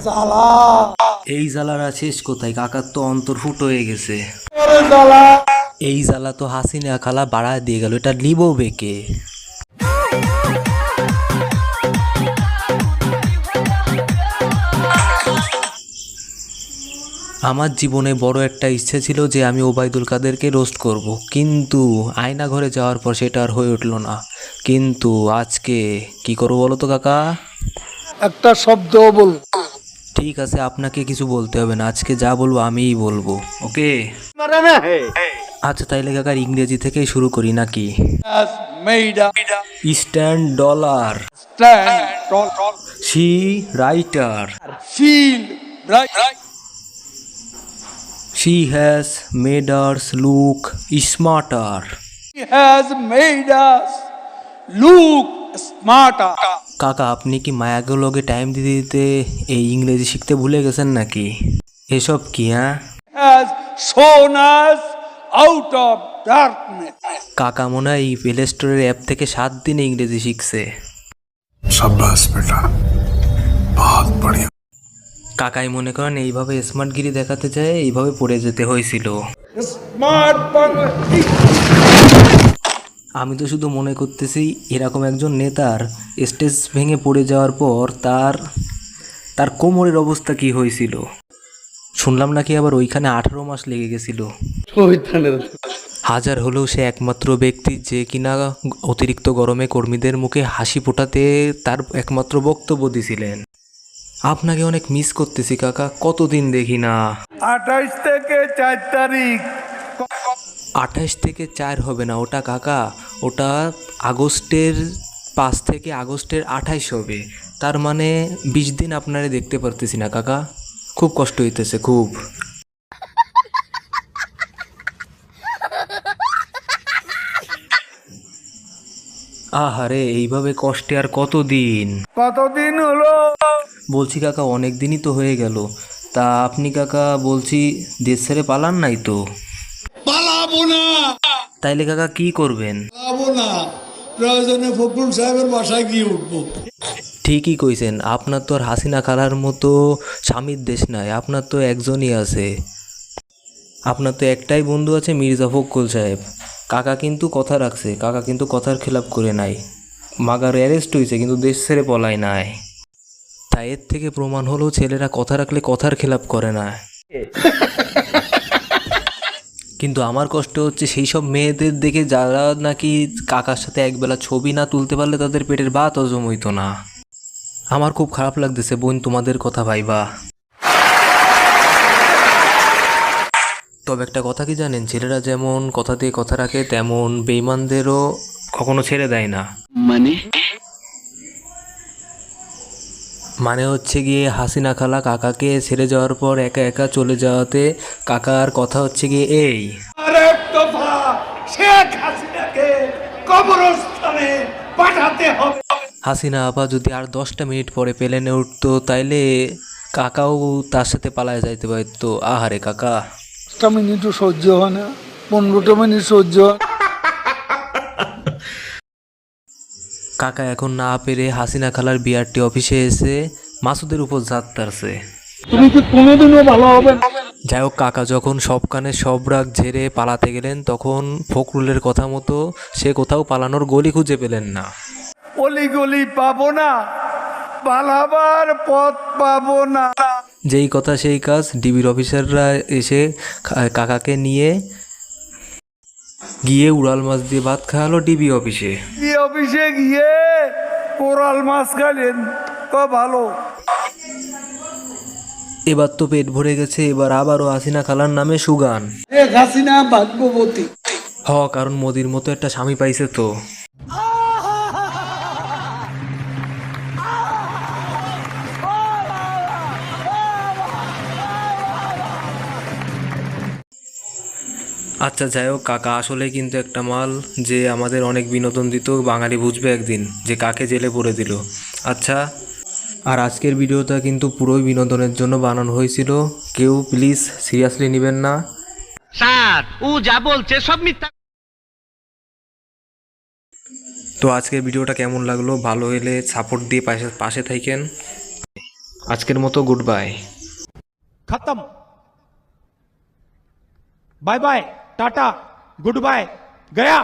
জ্বালা এই জ্বালার আর শেষ কোথায়, কাকার তো অন্তর ফুটো হয়ে গেছে। জ্বালা এই জ্বালা তো হাসিনা খালা বাড়ায় দিয়ে গেল, এটা নিবো বেকে। আমার জীবনে বড় একটা ইচ্ছে ছিল যে আমি ওবায়দুল কাদেরকে রোস্ট করব, কিন্তু আয়না ঘরে যাওয়ার পর সেটা আর হয়ে উঠলো না। কিন্তু আজকে কি করবো বলো তো কাকা? একটা শব্দ বল। ঠিক আছে, আপনাকে কিছু বলতে হবে না, আজকে যা বলবো আমিই বলবো, ওকে? আচ্ছা তাইলে কাকার ইংরেজি থেকেই শুরু করি নাকি? Stand dollar, she writer, she has made us look smarter. কাকা আপনি কি মায়াগুলোকে টাইম দিতে দিতে এই ইংরেজি শিখতে ভুলে গেছেন নাকি? এসব কি হ্যাঁ? কাকা মনে হয় এই প্লে স্টোরের অ্যাপ থেকে 7 দিনে ইংরেজি শিখছে। शाबाश बेटा, बहुत बढ़िया। কাকাই মনে করেন এইভাবে স্মার্টগিরি দেখাতে চায়, এইভাবে পড়ে যেতে হয়েছিল। আমি তো শুধু মনে করতেছি এরকম একজন নেতার স্টেজ ভেঙে পড়ে যাওয়ার পর তার তার কোমরের অবস্থা কি হয়েছিল। শুনলাম নাকি আবার ওইখানে 18 মাস লেগে গেছিল। হাজার হলেও সে একমাত্র ব্যক্তি যে কিনা অতিরিক্ত গরমে কর্মীদের মুখে হাসি ফোটাতে তার একমাত্র বক্তব্য দিছিলেন। আপনাকে অনেক মিস করতেছি কাকা, কতদিন দেখি না। 28 থেকে 4 তারিখ। 28 থেকে 4 হবে না ওটা কাকা, ওটা আগস্টের 5 থেকে আগস্টের 28 হবে। তার মানে 20 দিন আপনারে দেখতে পারতেছি না কাকা, খুব কষ্ট হইতেছে খুব। আহারে এইভাবে কষ্টে আর কতদিন হলো? বলছি কাকা অনেক দিনই তো হয়ে গেল। তা আপনি কাকা বলছি দেশ ছেড়ে পালান নাই তো? পালাবো না। তাইলে কাকা কি করবেন? পালাবো না, প্রয়োজনে ফখরুল সাহেবের বাসায় গিয়ে উঠবো। ঠিকই কইছেন, আপনার তো আর হাসিনা খালার মতো স্বামীর দেশ নাই, আপনার তো একজনই আছে, আপনার তো একটাই বন্ধু আছে, মির্জা ফখরুল সাহেব। কাকা কিন্তু কথা রাখছে, কাকা কিন্তু কথার খেলাপ করে নাই। মাগার অ্যারেস্ট হয়েছে কিন্তু দেশ ছেড়ে পলায় নাই। তাই এর থেকে প্রমাণ হলো ছেলেরা কথা রাখলে কথার খেলাপ করে না। কিন্তু আমার কষ্ট হচ্ছে সেই সব মেয়েদের দেখে যারা নাকি কাকার সাথে একবেলা ছবি না তুলতে পারলে তাদের পেটের ভাত হজম হইতো না। আমার খুব খারাপ লাগতেছে বোন তোমাদের কথা ভাইবা। তবে একটা কথা কি জানেন, ছেলেরা যেমন কথা দিয়ে কথা রাখে তেমন বেঈমানদেরও কখনো ছেড়ে দেয় না। মানে হচ্ছে গিয়ে হাসিনা খালা কাকাকে ছেড়ে যাওয়ার পর একা একা চলে যাওয়াতে কাকার কথা হচ্ছে গিয়ে এই, আরেক দফা শেখ হাসিনাকে কবরস্থানে পাঠাতে হবে। হাসিনা আপা যদি আর 10টা মিনিট পরে প্লেনে উঠতো তাইলে কাকাও তার সাথে পালায় যাইতে পারতো। আহারে কাকা, 10টা মিনিটও সহ্য হয় না, 15টা মিনিট সহ্য হয়। কাকা এখন না পেরে হাসিনা খালার বিআরটি অফিসে এসে মাসুদের উপর জাত তারছে। তুমি কি কোনোদিনও ভালো হবে? যাই হোক কাকা যখন সব কানে সব রাগ ঝেড়ে পালাতে গেলেন তখন ফখরুলের কথা মতো সে কোথাও পালানোর গলি খুঁজে পেলেন না। অলিগলি পাবো না, পালাবার পথ পাবো না। যেই কথা সেই কাজ, ডিবির অফিসাররা এসে কাকাকে নিয়ে গিয়ে উড়াল মাছ দিয়ে ভাত খাওয়ালো ডিবি অফিসে। এই অফিসে গিয়ে কোরাল মাছ খাইলেন, তো ভালো। এবার তো পেট ভরে গেছে, এবার আবারও হাসিনা খালার নামে সুগান। শেখ হাসিনা ভাগ্যবতী। কারণ মোদির মতো একটা স্বামী পাইছে তো। আচ্ছা যাই হোক কাকা আসলে কিন্তু একটা মাল, যে আমাদের অনেক বিনোদন দিত, বাঙালি বুঝবে একদিন যে কাকে জেলে পড়ে দিল। আচ্ছা, আর আজকের ভিডিওটা কিন্তু পুরোই বিনোদনের জন্য বানানো হয়েছিল, কেউ প্লিজ সিরিয়াসলি নেবেন না। স্যার ও যা বলছে সব মিথ্যা। তো আজকের ভিডিওটা কেমন লাগলো, ভালো হলে সাপোর্ট দিয়ে পাশে থাকেন। আজকের মতো গুড বাই। खत्म। Bye bye, tata, goodbye, गया।